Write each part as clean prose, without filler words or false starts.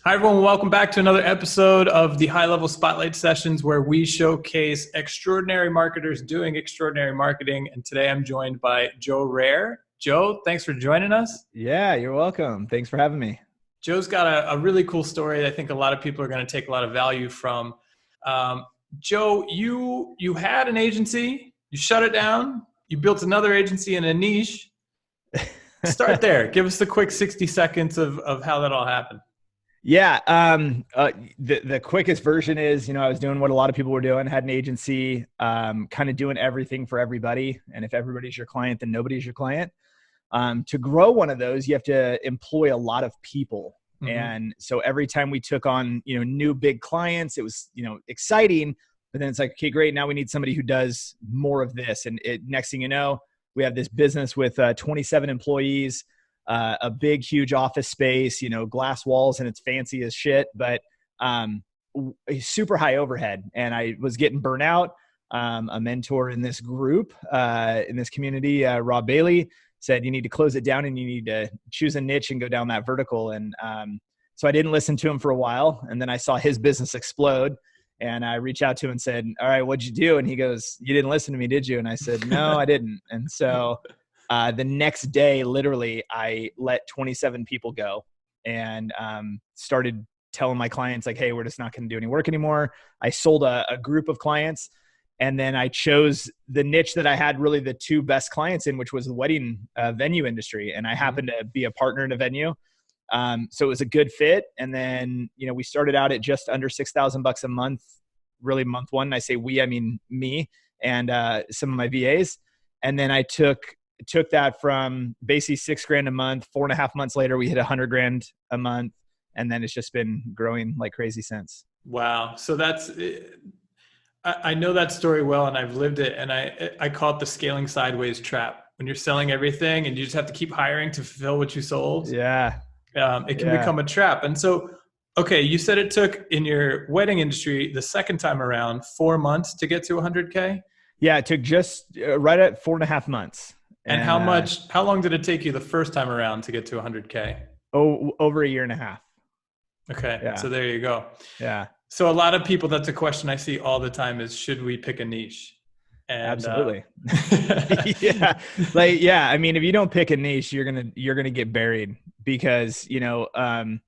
Hi, everyone. Welcome back to another episode of the High Level Spotlight Sessions, where we showcase extraordinary marketers doing extraordinary marketing. And today I'm joined by Joe Rare. Joe, thanks for joining us. Yeah, you're welcome. Thanks for having me. Joe's got a really cool story that I think a lot of people are going to take a lot of value from. Um, Joe, you had an agency, you shut it down, you built another agency in a niche. Start there. Give us the quick 60 seconds of how that all happened. Yeah. The quickest version is, I was doing what a lot of people were doing, had an agency, kind of doing everything for everybody. And if everybody's your client, then nobody's your client. To grow one of those, you have to employ a lot of people. Mm-hmm. And so every time we took on, new big clients, it was, exciting, but then it's like, okay, great. Now we need somebody who does more of this. And next thing you know, we have this business with 27 employees, a big, huge office space, glass walls, and it's fancy as shit, but super high overhead. And I was getting burnt out. A mentor in this group, in this community, Rob Bailey, said, you need to close it down and you need to choose a niche and go down that vertical. And so I didn't listen to him for a while. And then I saw his business explode. And I reached out to him and said, all right, what'd you do? And he goes, you didn't listen to me, did you? And I said, no, I didn't. And so the next day, literally, I let 27 people go and started telling my clients, like, hey, we're just not going to do any work anymore. I sold a group of clients. And then I chose the niche that I had really the two best clients in, which was the wedding venue industry. And I happened to be a partner in a venue. So it was a good fit. And then, we started out at just under $6,000 a month, really month one. And I say we, I mean me and some of my VAs. And then I took that from basically $6,000 a month. 4.5 months later, we hit $100,000 a month. And then it's just been growing like crazy since. Wow. So I know that story well, and I've lived it. And I call it the scaling sideways trap. When you're selling everything and you just have to keep hiring to fulfill what you sold. Yeah. It can become a trap. And so, okay, you said it took in your wedding industry the second time around 4 months to get to 100K. Yeah. It took just right at 4.5 months. And how long did it take you the first time around to get to 100K? Oh, over 1.5 years. Okay. Yeah. So there you go. Yeah. So a lot of people, that's a question I see all the time is, should we pick a niche? And, absolutely. Yeah. Yeah. I mean, if you don't pick a niche, you're going to get buried because, unless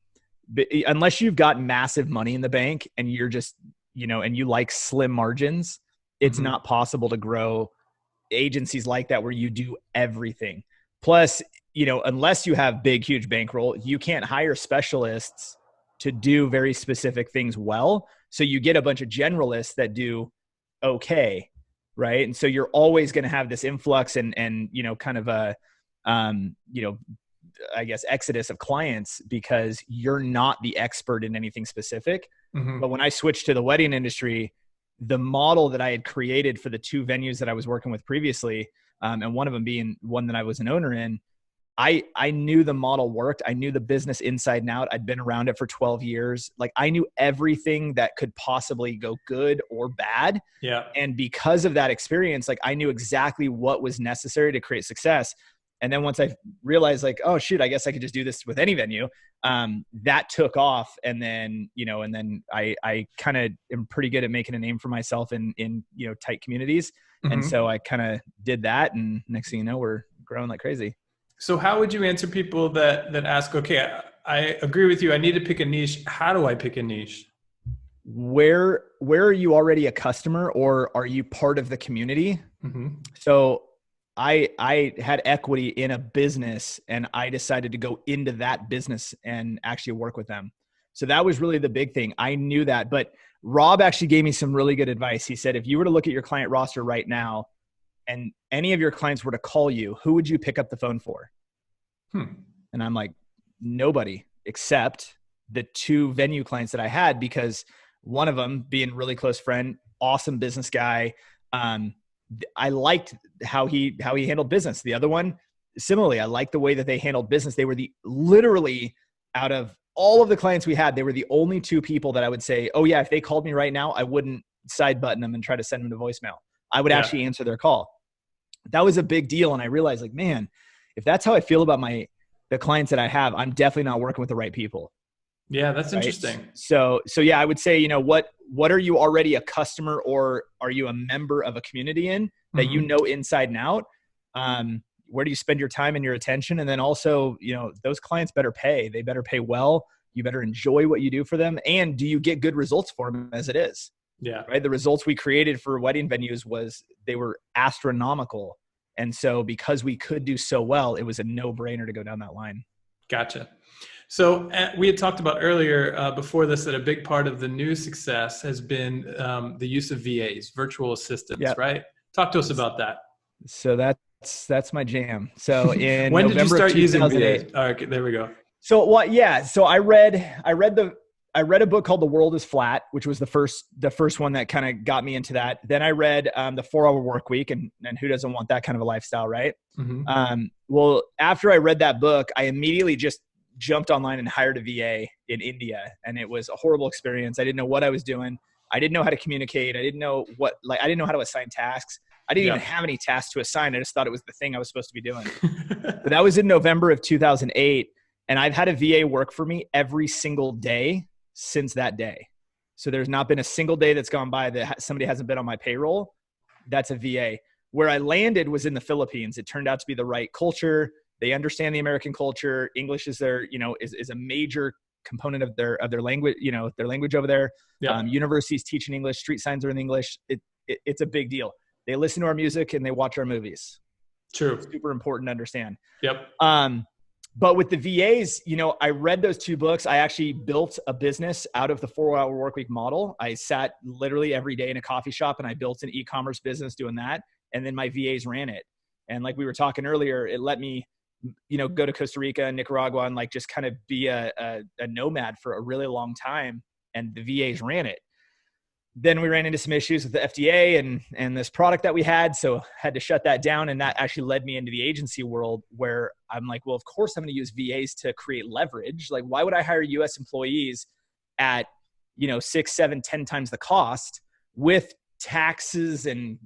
you've got massive money in the bank and you're just, and you like slim margins, it's not possible to grow agencies like that where you do everything. Plus, unless you have big, huge bankroll, you can't hire specialists to do very specific things well. So you get a bunch of generalists that do okay. Right. And so you're always going to have this influx and kind of a, I guess, exodus of clients because you're not the expert in anything specific. Mm-hmm. But when I switched to the wedding industry, the model that I had created for the two venues that I was working with previously, and one of them being one that I was an owner in, I knew the model worked. I knew the business inside and out. I'd been around it for 12 years. Like I knew everything that could possibly go good or bad. Yeah. And because of that experience, like I knew exactly what was necessary to create success. And then once I realized like, oh shoot, I guess I could just do this with any venue. That took off. And then, I kind of am pretty good at making a name for myself in tight communities. Mm-hmm. And so I kind of did that. And next thing you know, we're growing like crazy. So how would you answer people that ask, okay, I agree with you. I need to pick a niche. How do I pick a niche? Where are you already a customer or are you part of the community? Mm-hmm. So I had equity in a business and I decided to go into that business and actually work with them. So that was really the big thing. I knew that, but Rob actually gave me some really good advice. He said, if you were to look at your client roster right now, and any of your clients were to call you, who would you pick up the phone for? And I'm like, nobody except the two venue clients that I had, because one of them being a really close friend, awesome business guy. I liked how he handled business. The other one, similarly, I liked the way that they handled business. They were literally out of all of the clients we had, they were the only two people that I would say, oh yeah, if they called me right now, I wouldn't side button them and try to send them to voicemail. I would actually answer their call. That was a big deal. And I realized like, man, if that's how I feel about the clients that I have, I'm definitely not working with the right people. Yeah, that's right? interesting. So yeah, I would say, what are you already a customer, or are you a member of a community in that you know inside and out? Where do you spend your time and your attention? And then also, those clients better pay. They better pay well. You better enjoy what you do for them. And do you get good results for them as it is? Yeah. Right. The results we created for wedding venues they were astronomical. And so because we could do so well, it was a no-brainer to go down that line. Gotcha. So we had talked about earlier before this that a big part of the new success has been the use of VAs, virtual assistants, Yep. right? Talk to us about that. So that's my jam. So in when did you November start of using 2008, VAs? All right, there we go. So what? Yeah. So I read a book called The World is Flat, which was the first one that kind of got me into that. Then I read the 4-Hour Work Week, and who doesn't want that kind of a lifestyle, right? Well, after I read that book, I immediately just jumped online and hired a VA in India, and it was a horrible experience. I didn't know what I was doing. I didn't know how to communicate. I didn't know I didn't know how to assign tasks. I didn't even have any tasks to assign. I just thought it was the thing I was supposed to be doing. But that was in November of 2008. And I've had a VA work for me every single day since that day. So there's not been a single day that's gone by that somebody hasn't been on my payroll. That's a VA. Where I landed was in the Philippines. It turned out to be the right culture. They understand the American culture. English is their, is a major component of their language, their language over there. Yep. Universities teaching English, street signs are in English. It's a big deal. They listen to our music and they watch our movies. True. It's super important to understand. Yep. But with the VAs, I read those 2 books. I actually built a business out of the 4-Hour Work Week model. I sat literally every day in a coffee shop and I built an e-commerce business doing that. And then my VAs ran it. And like we were talking earlier, it let me, go to Costa Rica and Nicaragua and like just kind of be a nomad for a really long time. And the VAs ran it. Then we ran into some issues with the FDA and this product that we had. So had to shut that down. And that actually led me into the agency world where I'm like, well, of course I'm going to use VAs to create leverage. Like, why would I hire US employees at, 6, 7, 10 times the cost with taxes and,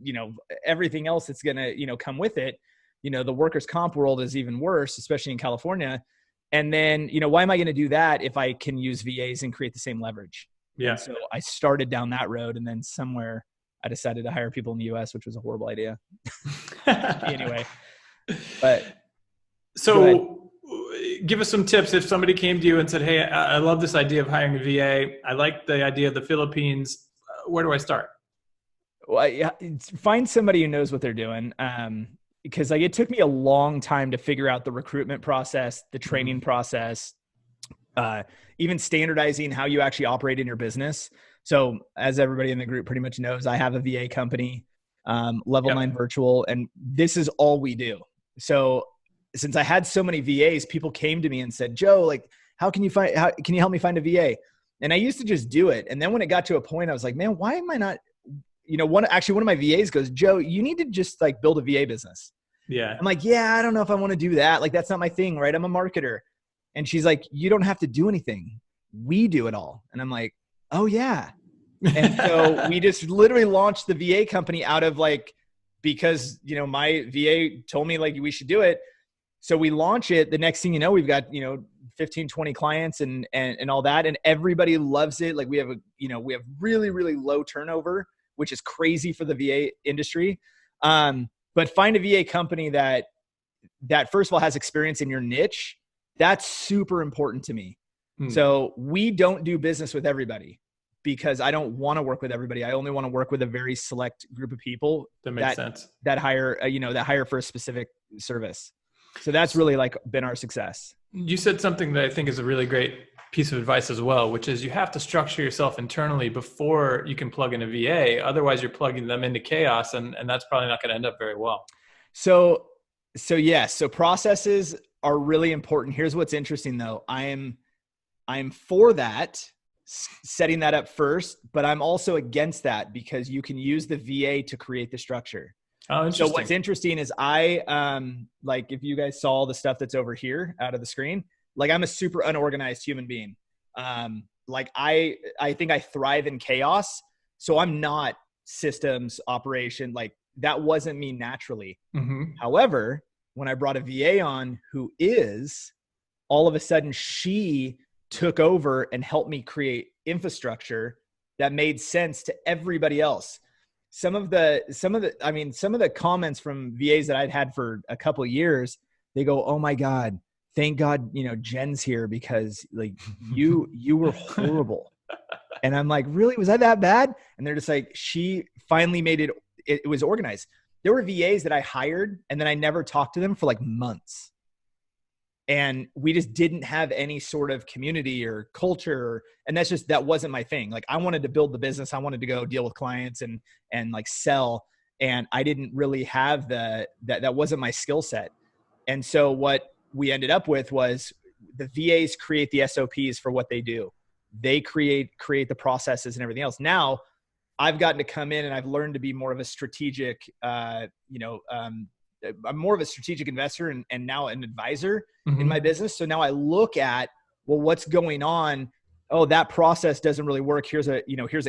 everything else that's going to, come with it. The workers' comp world is even worse, especially in California. And then, why am I going to do that if I can use VAs and create the same leverage? Yeah. And so I started down that road, and then somewhere I decided to hire people in the US, which was a horrible idea. Anyway, but so give us some tips. If somebody came to you and said, hey, I love this idea of hiring a VA. I like the idea of the Philippines. Where do I start? Well, find somebody who knows what they're doing. Because like it took me a long time to figure out the recruitment process, the training process, even standardizing how you actually operate in your business. So as everybody in the group pretty much knows, I have a VA company, Level 9 Virtual, and this is all we do. So since I had so many VAs, people came to me and said, Joe, like, can you help me find a VA? And I used to just do it. And then when it got to a point, I was like, man, why am I not, one of my VAs goes, Joe, you need to just like build a VA business. Yeah. I'm like, yeah, I don't know if I want to do that. Like, that's not my thing, right? I'm a marketer. And she's like, you don't have to do anything. We do it all. And I'm like, oh yeah. And so we just literally launched the VA company out of like, because, my VA told me like, we should do it. So we launch it. The next thing you know, we've got, 15, 20 clients and all that. And everybody loves it. Like we have really, really low turnover, which is crazy for the VA industry. But find a VA company that first of all has experience in your niche. That's super important to me. So we don't do business with everybody because I don't want to work with everybody. I only want to work with a very select group of people that makes sense. That hire, that hire for a specific service. So that's really like been our success. You said something that I think is a really great piece of advice as well, which is you have to structure yourself internally before you can plug in a VA. Otherwise you're plugging them into chaos and that's probably not going to end up very well. So yes. So processes are really important. Here's what's interesting though. I'm for that, setting that up first, but I'm also against that because you can use the VA to create the structure. Oh, interesting. So what's interesting is like if you guys saw the stuff that's over here out of the screen, like I'm a super unorganized human being. Like I think I thrive in chaos. So I'm not systems operation. Like that wasn't me naturally. Mm-hmm. However, when I brought a VA on who is, all of a sudden she took over and helped me create infrastructure that made sense to everybody else. Some of the comments from VAs that I'd had for a couple of years, they go, "Oh my God, thank God, Jen's here, because like you were horrible." And I'm like, "Really? Was I that bad?" And they're just like, "She finally made it was organized." There were VAs that I hired and then I never talked to them for like months. And we just didn't have any sort of community or culture. And that wasn't my thing. Like, I wanted to build the business. I wanted to go deal with clients and like sell. And I didn't really have that wasn't my skill set. And so what we ended up with was the VAs create the SOPs for what they do. They create the processes and everything else. Now I've gotten to come in and I've learned to be more of a strategic, I'm more of a strategic investor and now an advisor in my business. So now I look at, well, what's going on? Oh, that process doesn't really work. Here's a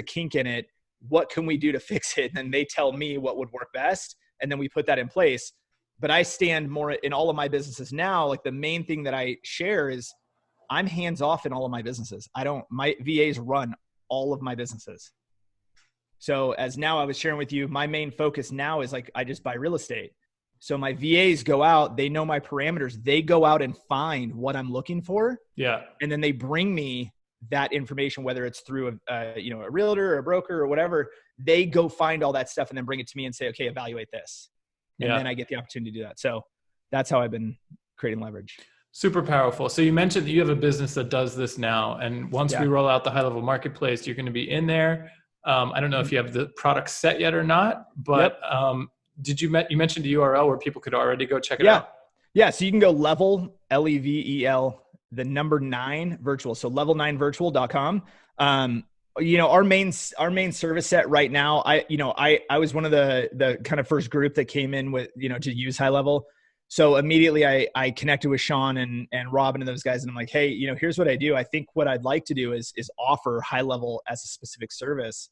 kink in it. What can we do to fix it? And then they tell me what would work best. And then we put that in place. But I stand more in all of my businesses now. Like, the main thing that I share is I'm hands off in all of my businesses. My VAs run all of my businesses. So as now I was sharing with you, my main focus now is like, I just buy real estate. So my VAs go out, they know my parameters. They go out and find what I'm looking for. Yeah. And then they bring me that information, whether it's through a realtor or a broker or whatever. They go find all that stuff and then bring it to me and say, okay, evaluate this. And then I get the opportunity to do that. So that's how I've been creating leverage. Super powerful. So you mentioned that you have a business that does this now. And once we roll out the high level marketplace, you're going to be in there. I don't know if you have the product set yet or not, but you mentioned the URL where people could already go check it out? Yeah. So you can go Level, LEVEL, the number 9 virtual. So level9virtual.com. Our main service set right now, I was one of the kind of first group that came in with, to use HighLevel. So immediately I connected with Sean and Robin and those guys. And I'm like, hey, here's what I do. I think what I'd like to do is offer HighLevel as a specific service,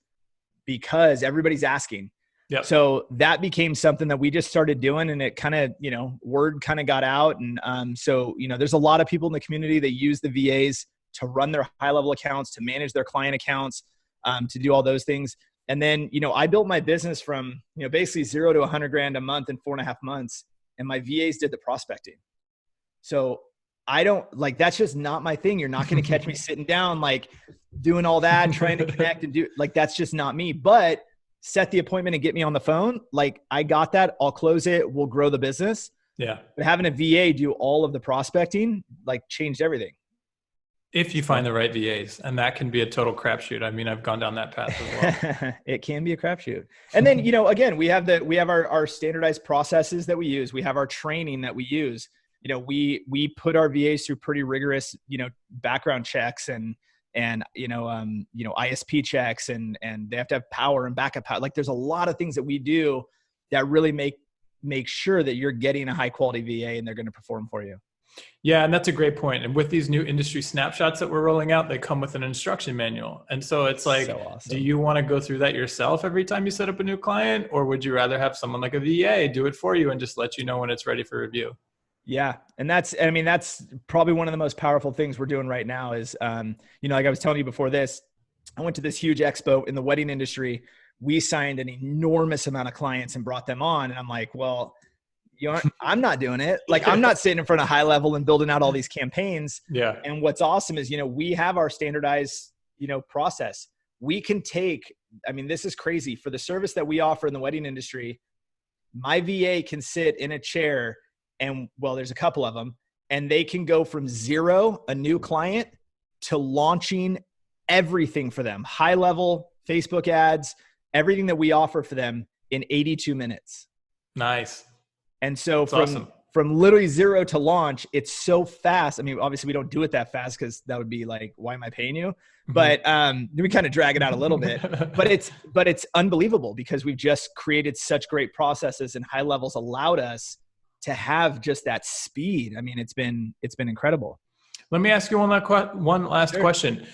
because everybody's asking. Yep. So that became something that we just started doing, and it kind of, word kind of got out. And so, there's a lot of people in the community that use the VAs to run their HighLevel accounts, to manage their client accounts, to do all those things. And then, I built my business from, basically 0 to 100 grand a month in 4.5 months. And my VAs did the prospecting. So I don't that's just not my thing. You're not going to catch me sitting down, like doing all that, trying to connect and do that's just not me. But set the appointment and get me on the phone. Like, I got that. I'll close it. We'll grow the business. Yeah. But having a VA do all of the prospecting, changed everything. If you find the right VAs, and that can be a total crapshoot. I mean, I've gone down that path as well. It can be a crapshoot. And then, again, we have our standardized processes that we use. We have our training that we use. We put our VAs through pretty rigorous, background checks and ISP checks, and they have to have power and backup power. There's a lot of things that we do that really make sure that you're getting a high quality VA and they're going to perform for you. Yeah. And that's a great point. And with these new industry snapshots that we're rolling out, they come with an instruction manual. And so it's like, so awesome. Do you want to go through that yourself every time you set up a new client, or would you rather have someone like a VA do it for you and just let you know when it's ready for review? Yeah. And that's probably one of the most powerful things we're doing right now is, like I was telling you before this, I went to this huge expo in the wedding industry. We signed an enormous amount of clients and brought them on. And I'm like, well, I'm not doing it. I'm not sitting in front of HighLevel and building out all these campaigns. Yeah. And what's awesome is, we have our standardized, process. We can take, this is crazy. For the service that we offer in the wedding industry, my VA can sit in a chair and, well, there's a couple of them, and they can go from 0, a new client, to launching everything for them. HighLevel, Facebook ads, everything that we offer for them in 82 minutes. Nice. And so from literally 0 to launch, it's so fast. Obviously we don't do it that fast because that would be like, why am I paying you? But we kind of drag it out a little bit. But it's unbelievable because we've just created such great processes, and HighLevel's allowed us to have just that speed. It's been incredible. Let me ask you one last question.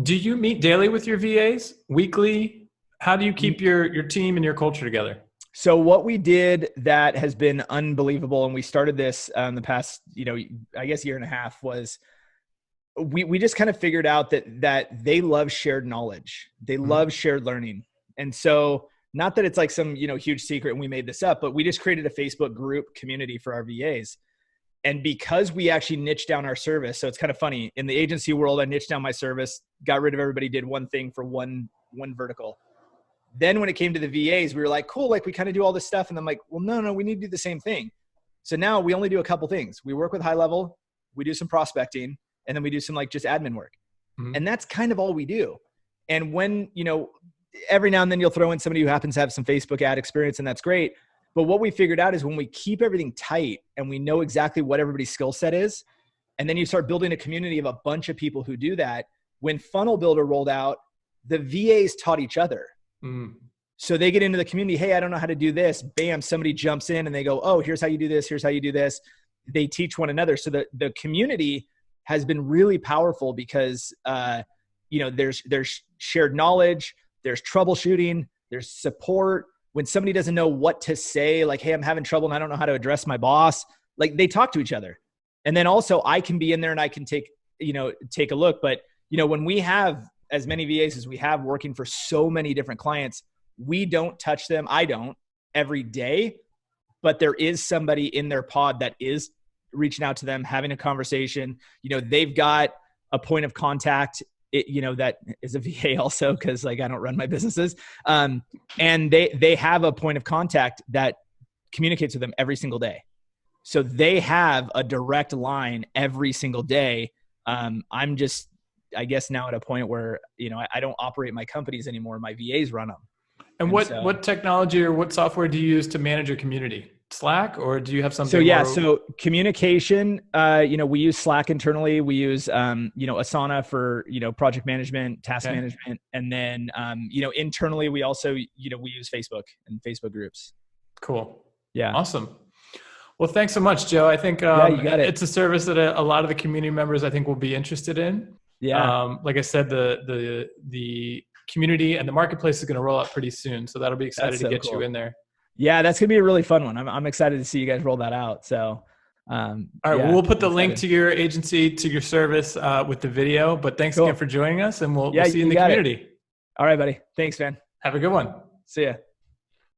Do you meet daily with your VAs, weekly? How do you keep your team and your culture together? So what we did that has been unbelievable, and we started this the past, I guess year and a half, was we just kind of figured out that they love shared knowledge. They love shared learning. And so not that it's like some, huge secret and we made this up, but we just created a Facebook group community for our VAs. And because we actually niched down our service, so it's kind of funny, in the agency world, I niched down my service, got rid of everybody, did one thing for one vertical. Then when it came to the VAs, we were like, cool, like we kind of do all this stuff. And I'm like, well, no, we need to do the same thing. So now we only do a couple things. We work with HighLevel, we do some prospecting, and then we do some like just admin work. And that's kind of all we do. And when, every now and then you'll throw in somebody who happens to have some Facebook ad experience, and that's great. But what we figured out is when we keep everything tight and we know exactly what everybody's skill set is, and then you start building a community of a bunch of people who do that, when Funnel Builder rolled out, the VAs taught each other. So they get into the community. Hey, I don't know how to do this. Bam, somebody jumps in and they go, oh, here's how you do this. Here's how you do this. They teach one another. So the community has been really powerful because, there's shared knowledge, there's troubleshooting, there's support. When somebody doesn't know what to say, like, hey, I'm having trouble and I don't know how to address my boss, like they talk to each other. And then also I can be in there and I can take a look. But, when we have as many VAs as we have working for so many different clients, we don't touch them. I don't every day, but there is somebody in their pod that is reaching out to them, having a conversation. They've got a point of contact, that is a VA also, because like I don't run my businesses. And they have a point of contact that communicates with them every single day. So they have a direct line every single day. I'm just, I guess now at a point where, I don't operate my companies anymore. My VAs run them. And what technology or what software do you use to manage your community? Slack, or do you have something? So communication, we use Slack internally. We use, Asana for, project management, task management. And then, internally we also, we use Facebook and Facebook groups. Cool. Yeah. Awesome. Well, thanks so much, Joe. I think, you got it. It's a service that a lot of the community members, I think, will be interested in. Yeah. Like I said, the community and the marketplace is going to roll out pretty soon. So that'll be excited to get you in there. Yeah, that's going to be a really fun one. I'm excited to see you guys roll that out. So, all right, well, we'll put the link to your agency, to your service with the video, but thanks again for joining us, and we'll see you in the community. All right, buddy. Thanks, man. Have a good one. See ya.